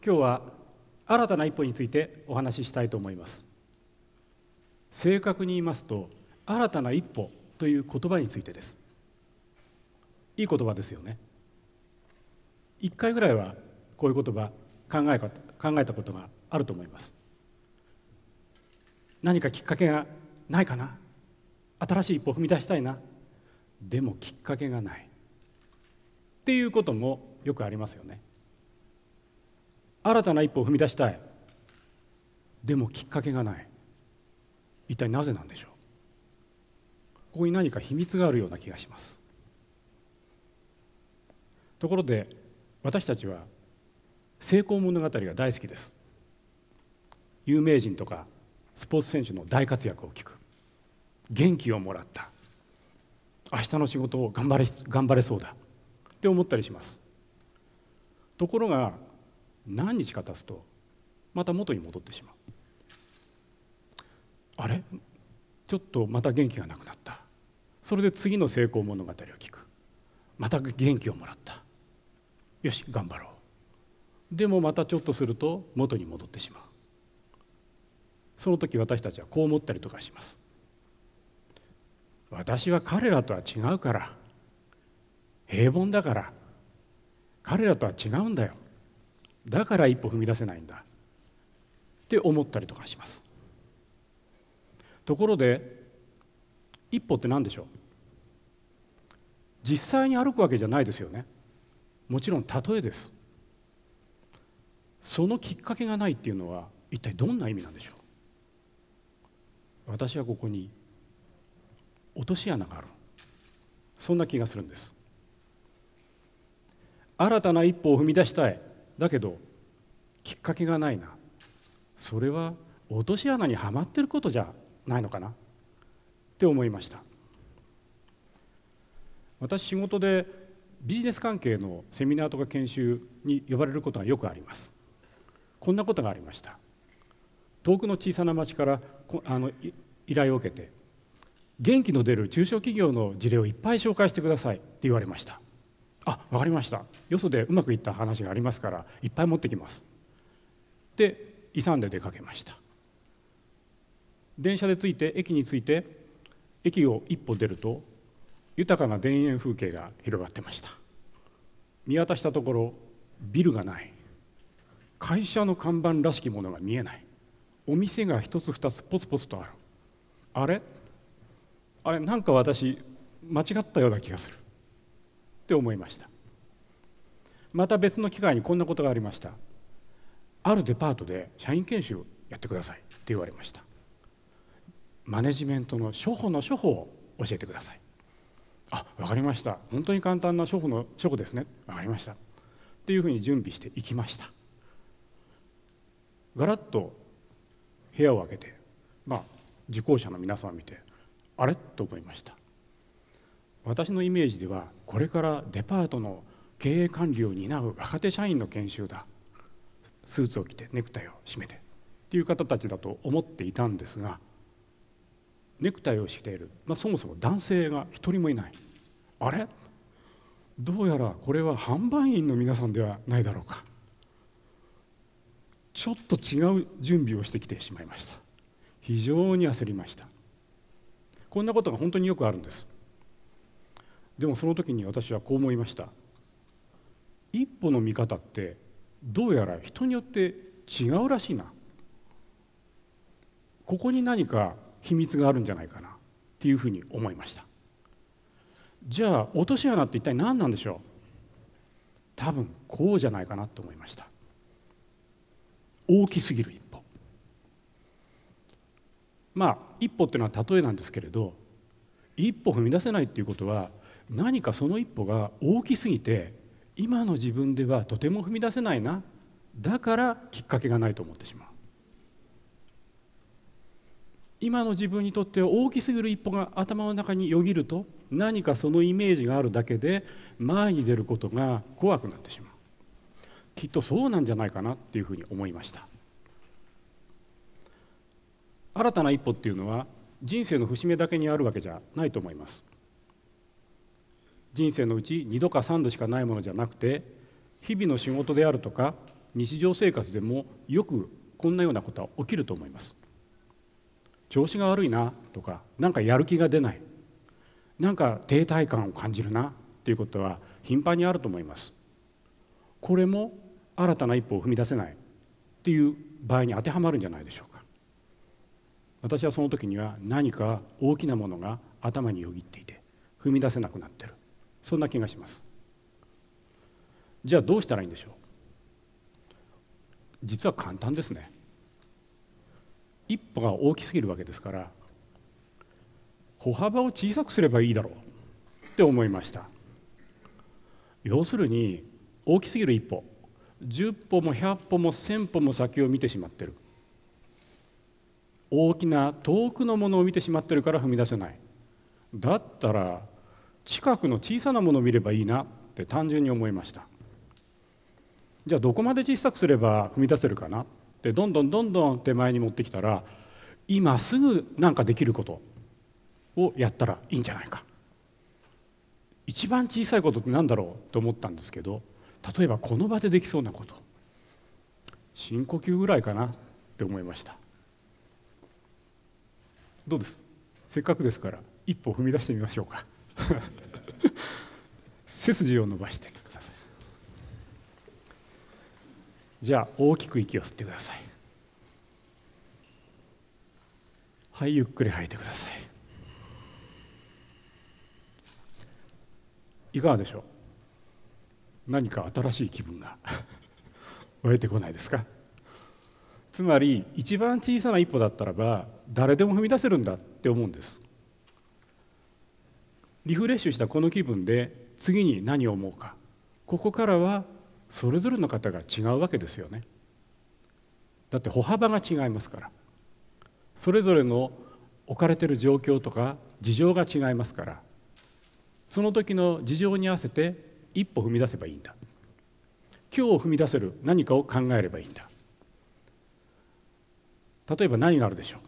今日は新たな一歩についてお話ししたいと思います。正確に言いますと、新たな一歩という言葉についてです。いい言葉ですよね。一回ぐらいはこういう言葉考えたことがあると思います。何かきっかけがないかな、新しい一歩を踏み出したいな、でもきっかけがないっていうこともよくありますよね。新たな一歩を踏み出したい、でもきっかけがない。一体なぜなんでしょう。ここに何か秘密があるような気がします。ところで私たちは成功物語が大好きです。有名人とかスポーツ選手の大活躍を聞く、元気をもらった、明日の仕事を頑張れそうだって思ったりします。ところが何日か経つとまた元に戻ってしまう。あれ、ちょっとまた元気がなくなった。それで次の成功物語を聞く、また元気をもらった。よし頑張ろう。でもまたちょっとすると元に戻ってしまう。その時私たちはこう思ったりとかします。私は彼らとは違うから、平凡だから、彼らとは違うんだよ、だから一歩踏み出せないんだって思ったりとかします。ところで一歩って何でしょう。実際に歩くわけじゃないですよね。もちろん例えです。そのきっかけがないっていうのは一体どんな意味なんでしょう。私はここに落とし穴がある、そんな気がするんです。新たな一歩を踏み出したい、だけどきっかけがないな。それは落とし穴にはまってることじゃないのかなって思いました。私仕事でビジネス関係のセミナーとか研修に呼ばれることがよくあります。こんなことがありました。遠くの小さな町から依頼を受けて、元気の出る中小企業の事例をいっぱい紹介してくださいって言われました。あ、わかりました。よそでうまくいった話がありますからいっぱい持ってきますで勇んで出かけました。電車で駅に着いて、駅を一歩出ると豊かな田園風景が広がってました。見渡したところビルがない、会社の看板らしきものが見えない、お店が一つ二つポツポツとある。あれなんか私間違ったような気がするって思いました。また別の機会にこんなことがありました。あるデパートで社員研修をやってくださいって言われました。マネジメントの初歩の初歩を教えてください。あ、わかりました。本当に簡単な初歩の初歩ですね。わかりましたっていうふうに準備していきました。ガラッと部屋を開けて、受講者の皆さんを見て、あれと思いました。私のイメージではこれからデパートの経営管理を担う若手社員の研修だ、スーツを着てネクタイを締めてっていう方たちだと思っていたんですが、ネクタイをしている、そもそも男性が一人もいない。あれ、どうやらこれは販売員の皆さんではないだろうか。ちょっと違う準備をしてきてしまいました。非常に焦りました。こんなことが本当によくあるんです。でもその時に私はこう思いました。一歩の見方ってどうやら人によって違うらしいな。ここに何か秘密があるんじゃないかなっていうふうに思いました。じゃあ落とし穴って一体何なんでしょう。多分こうじゃないかなと思いました。大きすぎる一歩。一歩っていうのは例えなんですけれど、一歩踏み出せないっていうことは何かその一歩が大きすぎて今の自分ではとても踏み出せないな、だからきっかけがないと思ってしまう。今の自分にとっては大きすぎる一歩が頭の中によぎると、何かそのイメージがあるだけで前に出ることが怖くなってしまう。きっとそうなんじゃないかなっていうふうに思いました。新たな一歩っていうのは人生の節目だけにあるわけじゃないと思います。人生のうち2度か3度しかないものじゃなくて、日々の仕事であるとか日常生活でもよくこんなようなことは起きると思います。調子が悪いなとか、なんかやる気が出ない、なんか停滞感を感じるなということは頻繁にあると思います。これも新たな一歩を踏み出せないっていう場合に当てはまるんじゃないでしょうか。私はその時には何か大きなものが頭によぎっていて踏み出せなくなってる、そんな気がします。じゃあどうしたらいいんでしょう。実は簡単ですね。一歩が大きすぎるわけですから、歩幅を小さくすればいいだろうって思いました。要するに大きすぎる一歩、10歩も100歩も1000歩も先を見てしまってる、大きな遠くのものを見てしまってるから踏み出せない。だったら近くの小さなものを見ればいいなって単純に思いました。じゃあどこまで小さくすれば踏み出せるかなってどんどん手前に持ってきたら、今すぐ何かできることをやったらいいんじゃないか。一番小さいことって何だろうと思ったんですけど、例えばこの場でできそうなこと、深呼吸ぐらいかなって思いました。どうです？せっかくですから一歩踏み出してみましょうか。背筋を伸ばしてください。じゃあ大きく息を吸ってください。はい、ゆっくり吐いてください。いかがでしょう。何か新しい気分が湧いてこないですか。つまり一番小さな一歩だったらば誰でも踏み出せるんだって思うんです。リフレッシュしたこの気分で次に何を思うか、ここからはそれぞれの方が違うわけですよね。だって歩幅が違いますから、それぞれの置かれている状況とか事情が違いますから、その時の事情に合わせて一歩踏み出せばいいんだ。今日踏み出せる何かを考えればいいんだ。例えば何があるでしょう。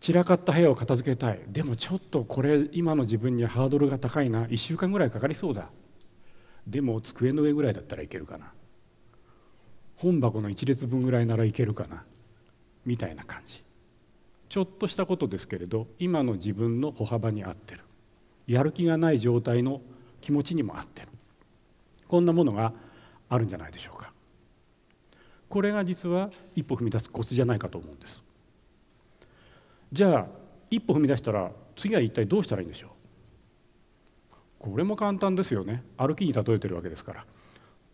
散らかった部屋を片付けたい。でもちょっとこれ今の自分にはハードルが高いな。1週間ぐらいかかりそうだ。でも机の上ぐらいだったらいけるかな。本箱の1列分ぐらいならいけるかな。みたいな感じ。ちょっとしたことですけれど、今の自分の歩幅に合ってる。やる気がない状態の気持ちにも合ってる。こんなものがあるんじゃないでしょうか。これが実は一歩踏み出すコツじゃないかと思うんです。じゃあ一歩踏み出したら次は一体どうしたらいいんでしょう。これも簡単ですよね。歩きに例えてるわけですから、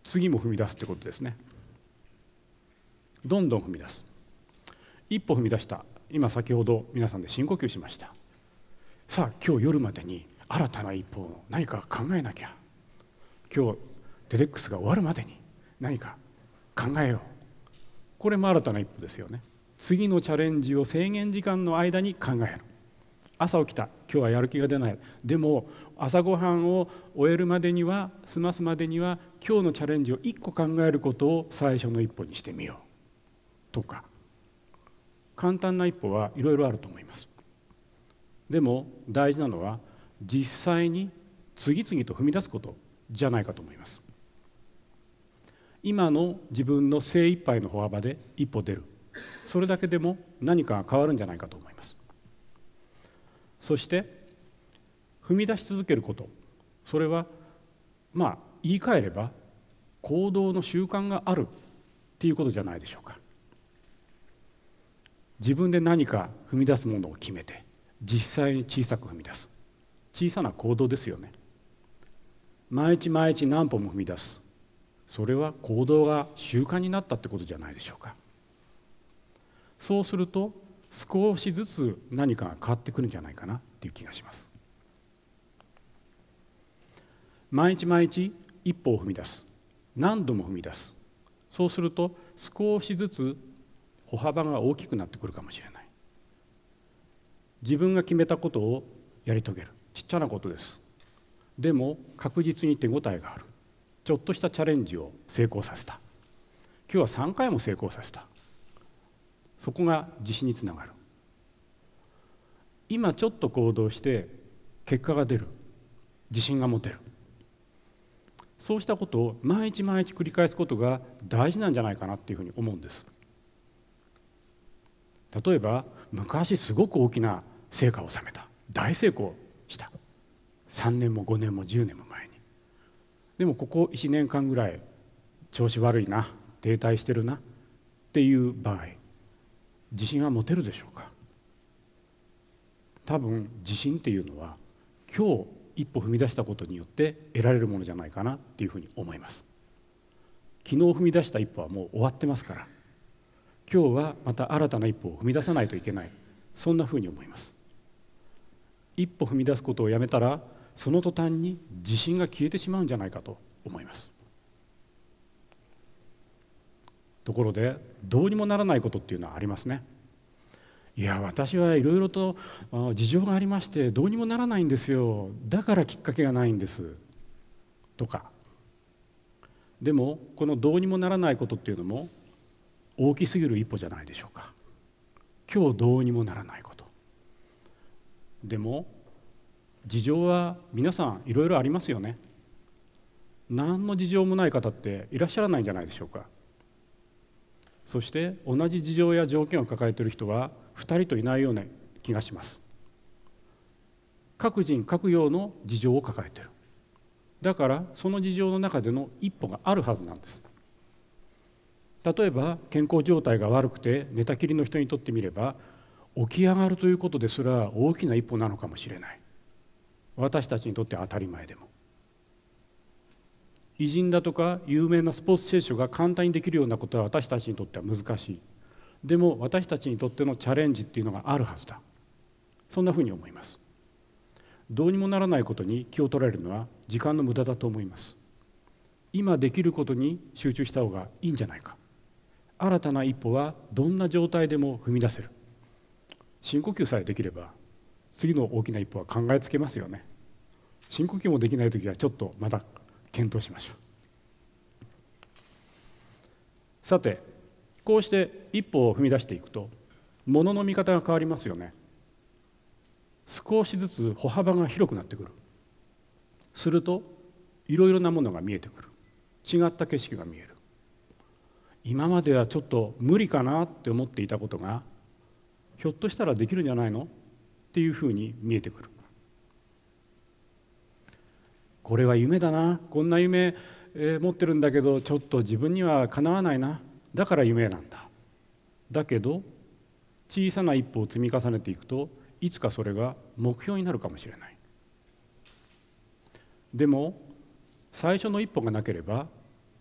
次も踏み出すってことですね。どんどん踏み出す。一歩踏み出した。今先ほど皆さんで深呼吸しました。さあ今日夜までに新たな一歩を何か考えなきゃ。今日テデックスが終わるまでに何か考えよう。これも新たな一歩ですよね。次のチャレンジを制限時間の間に考える。朝起きた、今日はやる気が出ない。でも朝ごはんを終えるまでには、済ますまでには今日のチャレンジを1個考えることを最初の一歩にしてみようとか、簡単な一歩はいろいろあると思います。でも大事なのは実際に次々と踏み出すことじゃないかと思います。今の自分の精一杯の歩幅で一歩出る、それだけでも何かが変わるんじゃないかと思います。そして踏み出し続けること、それは言い換えれば行動の習慣があるっていうことじゃないでしょうか。自分で何か踏み出すものを決めて実際に小さく踏み出す、小さな行動ですよね。毎日毎日何歩も踏み出す、それは行動が習慣になったってことじゃないでしょうか。そうすると少しずつ何かが変わってくるんじゃないかなっていう気がします。毎日毎日一歩を踏み出す、何度も踏み出す、そうすると少しずつ歩幅が大きくなってくるかもしれない。自分が決めたことをやり遂げる、ちっちゃなことです。でも確実に手応えがある。ちょっとしたチャレンジを成功させた。今日は3回も成功させた。そこが自信につながる。今ちょっと行動して結果が出る、自信が持てる。そうしたことを毎日毎日繰り返すことが大事なんじゃないかなっていうふうに思うんです。例えば昔すごく大きな成果を収めた、大成功した、3年も5年も10年も前に。でもここ1年間ぐらい調子悪いな、停滞してるなっていう場合、自信は持てるでしょうか。多分自信っていうのは今日一歩踏み出したことによって得られるものじゃないかなっていうふうに思います。昨日踏み出した一歩はもう終わってますから、今日はまた新たな一歩を踏み出さないといけない、そんなふうに思います。一歩踏み出すことをやめたら、その途端に自信が消えてしまうんじゃないかと思います。ところでどうにもならないことっていうのはありますね。いや、私はいろいろと事情がありましてどうにもならないんですよ、だからきっかけがないんですとか。でもこのどうにもならないことっていうのも大きすぎる一歩じゃないでしょうか。今日どうにもならないこと、でも事情は皆さんいろいろありますよね。何の事情もない方っていらっしゃらないんじゃないでしょうか。そして同じ事情や条件を抱えている人は2人といないような気がします。各人各様の事情を抱えている。だからその事情の中での一歩があるはずなんです。例えば健康状態が悪くて寝たきりの人にとってみれば、起き上がるということですら大きな一歩なのかもしれない。私たちにとっては当たり前でも。偉人だとか有名なスポーツ選手が簡単にできるようなことは私たちにとっては難しい。でも私たちにとってのチャレンジっていうのがあるはずだ。そんなふうに思います。どうにもならないことに気を取られるのは時間の無駄だと思います。今できることに集中した方がいいんじゃないか。新たな一歩はどんな状態でも踏み出せる。深呼吸さえできれば次の大きな一歩は考えつけますよね。深呼吸もできないときはちょっとまた検討しましょう。さて、こうして一歩を踏み出していくと物の見方が変わりますよね。少しずつ歩幅が広くなってくる。するといろいろなものが見えてくる。違った景色が見える。今まではちょっと無理かなって思っていたことがひょっとしたらできるんじゃないのっていうふうに見えてくる。これは夢だな、こんな夢、持ってるんだけどちょっと自分にはかなわないな、だから夢なんだ。だけど小さな一歩を積み重ねていくといつかそれが目標になるかもしれない。でも最初の一歩がなければ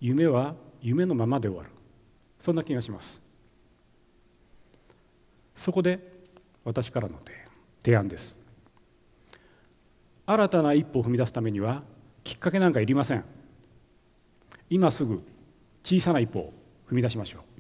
夢は夢のままで終わる。そんな気がします。そこで私からの提案です。新たな一歩を踏み出すためにはきっかけなんかいりません。今すぐ小さな一歩を踏み出しましょう。